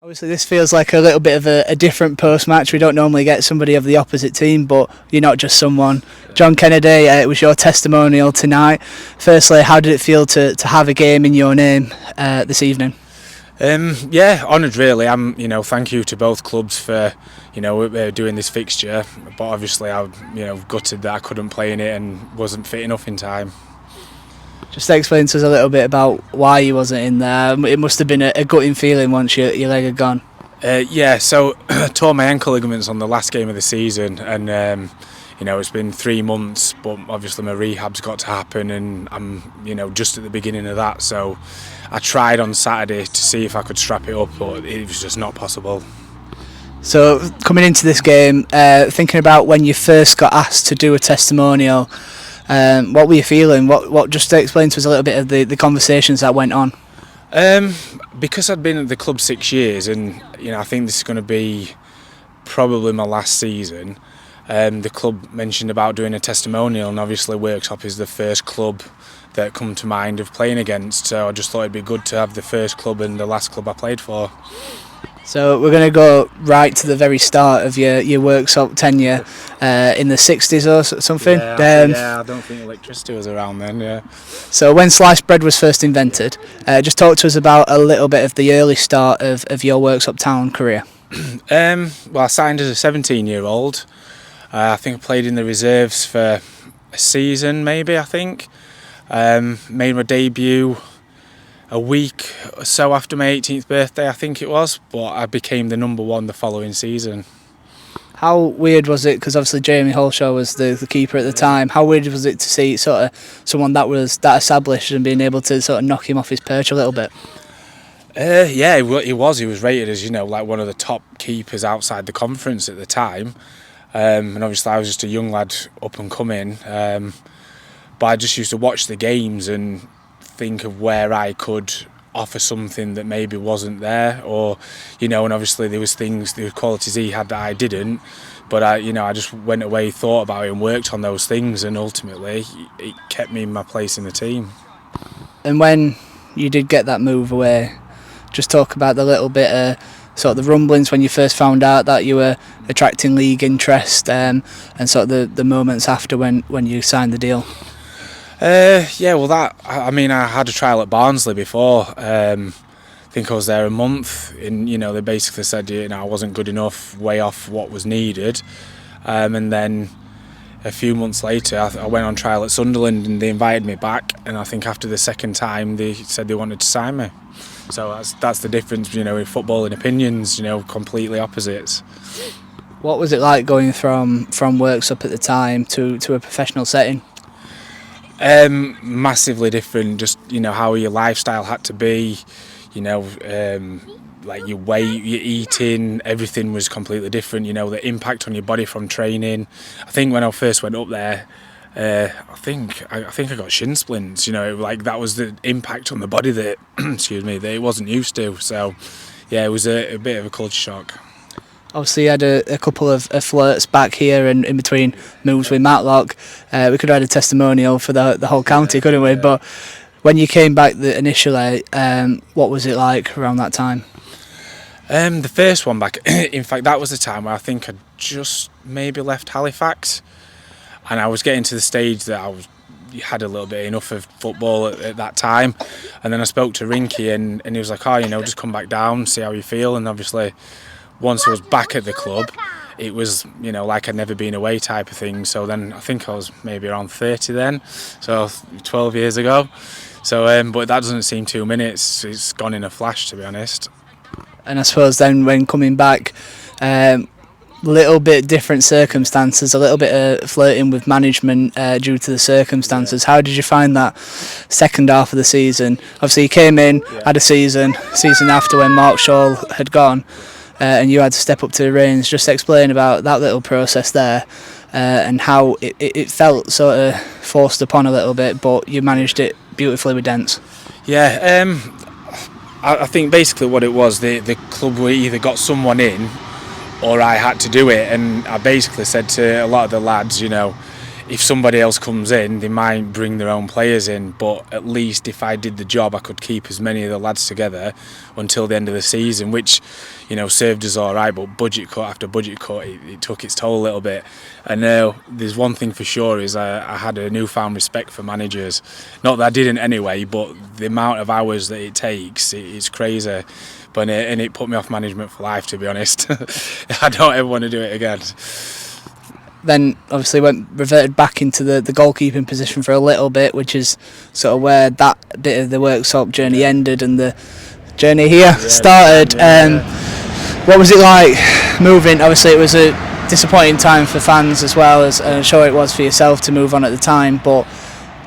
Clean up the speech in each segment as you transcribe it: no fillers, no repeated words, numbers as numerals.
Obviously, this feels like a little bit of a different post-match. We don't normally get somebody of the opposite team, but you're not just someone. Jon Kennedy, it was your testimonial tonight. Firstly, how did it feel to have a game in your name this evening? Yeah, honoured really. Thank you to both clubs for, doing this fixture. But obviously, I'm, gutted that I couldn't play in it and wasn't fit enough in time. Just explain to us a little bit about why you wasn't in there. It must have been a gutting feeling once your leg had gone. So I tore my ankle ligaments on the last game of the season, and it's been 3 months. But obviously my rehab's got to happen, and I'm just at the beginning of that. So I tried on Saturday to see if I could strap it up, but it was just not possible. So coming into this game, thinking about when you first got asked to do a testimonial. What were you feeling? What just to explain to us a little bit of the conversations that went on? Because I'd been at the club 6 years, and I think this is going to be probably my last season. The club mentioned about doing a testimonial, and obviously Worksop is the first club that come to mind of playing against. So I just thought it'd be good to have the first club and the last club I played for. So we're going to go right to the very start of your Worksop tenure in the 60s or something. Yeah, I don't think electricity was around then, yeah. So when sliced bread was first invented, just talk to us about a little bit of the early start of your Worksop Town career. Well, I signed as a 17-year-old. I think I played in the reserves for a season, maybe, I think. Made my debut a week or so after my 18th birthday, I think it was, but I became the number one the following season. How weird was it, because obviously Jamie Holshaw was the keeper at the time, how weird was it to see sort of someone that was that established and being able to sort of knock him off his perch a little bit? Yeah, he was rated as, like one of the top keepers outside the conference at the time. And obviously I was just a young lad up and coming, but I just used to watch the games and think of where I could offer something that maybe wasn't there, or and obviously there was qualities he had that I didn't, but I just went away, thought about it and worked on those things, and ultimately it kept me in my place in the team. And when you did get that move away, just talk about the little bit of sort of the rumblings when you first found out that you were attracting league interest, and sort of the moments after when you signed the deal. I had a trial at Barnsley before. I think I was there a month, and they basically said I wasn't good enough, way off what was needed. And then a few months later, I went on trial at Sunderland, and they invited me back. And I think after the second time, they said they wanted to sign me. So that's the difference, in football and opinions, completely opposites. What was it like going from Worksop at the time to a professional setting? Massively different, just how your lifestyle had to be, like your weight, your eating, everything was completely different. The impact on your body from training. I think when I first went up there, I think I got shin splints. Like that was the impact on the body that that it wasn't used to. So yeah, it was a bit of a culture shock. Obviously, you had a couple of flirts back here and in between moves with Matlock. We could have had a testimonial for the whole county, couldn't we? Yeah. But when you came back initially, what was it like around that time? The first one back, in fact, that was the time where I think I just maybe left Halifax, and I was getting to the stage that had a little bit enough of football at that time. And then I spoke to Rinky, and he was like, just come back down, see how you feel. And obviously, once I was back at the club, it was, like I'd never been away type of thing. So then I think I was maybe around 30 then, so 12 years ago. So, but that doesn't seem 2 minutes. It's gone in a flash, to be honest. And I suppose then when coming back, little bit different circumstances, a little bit of flirting with management due to the circumstances. How did you find that second half of the season? Obviously you came in, had a season after when Mark Shaw had gone, and you had to step up to the reins. Just explain about that little process there, and how it felt sort of forced upon a little bit, but you managed it beautifully with Dents. Yeah, I think basically what it was, the club either got someone in or I had to do it, and I basically said to a lot of the lads, if somebody else comes in, they might bring their own players in, but at least if I did the job, I could keep as many of the lads together until the end of the season, which, you know, served us all right. But budget cut after budget cut, it took its toll a little bit. And there's one thing for sure is I had a newfound respect for managers. Not that I didn't anyway, but the amount of hours that it takes, it's crazy. But it put me off management for life, to be honest. I don't ever want to do it again. Then obviously reverted back into the goalkeeping position for a little bit, which is sort of where that bit of the Worksop journey ended and the journey here started. What was it like moving? Obviously it was a disappointing time for fans as well, as I'm sure it was for yourself to move on at the time, but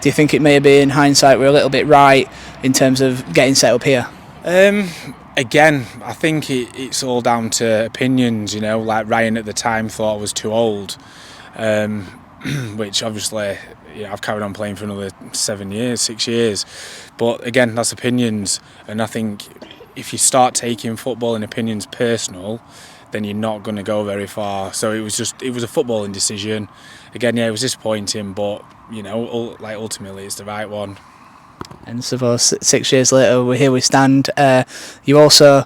do you think it maybe in hindsight we're a little bit right in terms of getting set up here? Again, I think it's all down to opinions, you know, like Ryan at the time thought I was too old, which obviously, you know, I've carried on playing for another 6 years, but again, that's opinions, and I think if you start taking football and opinions personal, then you're not going to go very far. So it was a footballing decision. Again, yeah, it was disappointing, but, you know, like ultimately it's the right one. And suppose 6 years later, here we stand. You also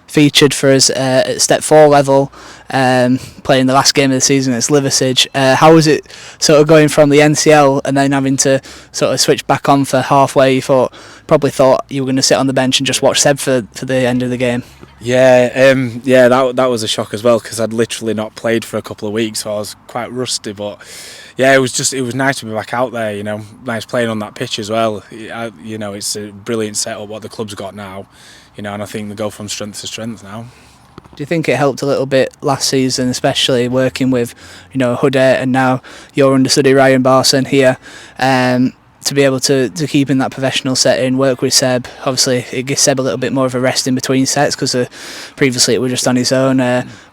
featured for us at Step 4 level, playing the last game of the season against Liversidge. How was it sort of going from the NCL and then having to sort of switch back on for halfway? You probably thought you were going to sit on the bench and just watch Seb for the end of the game. Yeah, that was a shock as well, because I'd literally not played for a couple of weeks, so I was quite rusty. But yeah, it was nice to be back out there. You know, nice playing on that pitch as well. You know, it's a brilliant setup what the club's got now. You know, and I think they go from strength to strength now. Do you think it helped a little bit last season, especially working with, you know, Hudette and now your understudy Ryan Barson here, to be able to keep in that professional setting, work with Seb? Obviously, it gives Seb a little bit more of a rest in between sets because previously it was just on his own.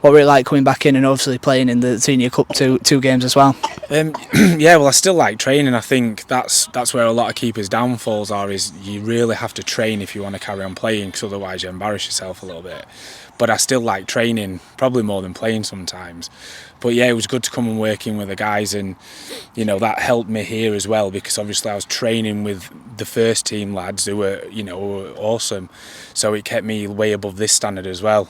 What were it like coming back in and obviously playing in the Senior Cup two games as well? Yeah, well, I still like training. I think that's where a lot of keepers' downfalls are. Is you really have to train if you want to carry on playing, because otherwise you embarrass yourself a little bit. But I still like training, probably more than playing sometimes. But yeah, it was good to come and working with the guys, and you know that helped me here as well, because obviously I was training with the first team lads who were awesome, so it kept me way above this standard as well.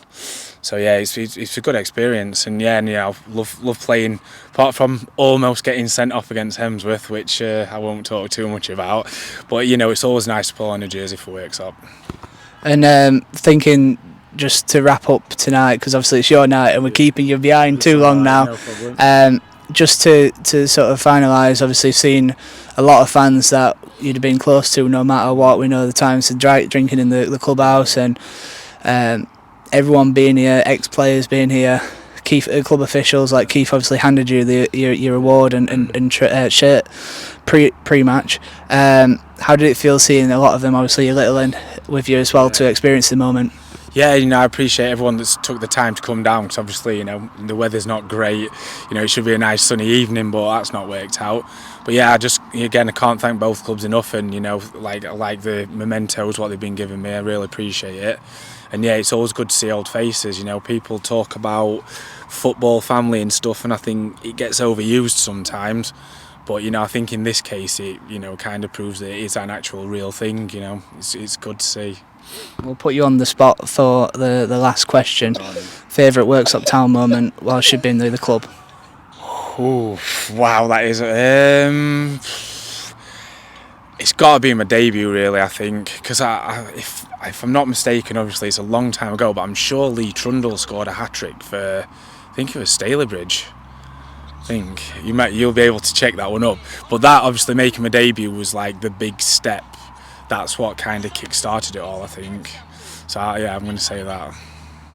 So yeah, it's a good experience, and I love playing. Apart from almost getting sent off against Hemsworth, which I won't talk too much about, but you know it's always nice to pull on a jersey for Worksop. And thinking, just to wrap up tonight, because obviously it's your night and we're keeping you behind too long now. No just to sort of finalise, obviously seen a lot of fans that you'd have been close to no matter what. We know the times of drinking in the clubhouse, and everyone being here, ex-players being here, Keith, club officials like Keith obviously handed you your award and shirt pre-match. How did it feel seeing a lot of them, obviously your little in with you as well, to experience the moment? Yeah, you know, I appreciate everyone that's took the time to come down, because obviously, you know, the weather's not great. You know, it should be a nice sunny evening, but that's not worked out. But yeah, I can't thank both clubs enough, and you know, like the mementos, what they've been giving me, I really appreciate it. And yeah, it's always good to see old faces. You know, people talk about football, family and stuff, and I think it gets overused sometimes. But you know, I think in this case, it kind of proves that it is an actual real thing. You know, it's good to see. We'll put you on the spot for the last question. Favourite Worksop Town moment whilst you've been with the club? Oh, wow, that is... it's got to be my debut, really, I think. Because if I'm not mistaken, obviously it's a long time ago, but I'm sure Lee Trundle scored a hat-trick for, I think it was Stalybridge. I think you'll be able to check that one up. But that, obviously, making my debut was like the big step. That's what kind of kick-started it all, I think. So yeah, I'm going to say that.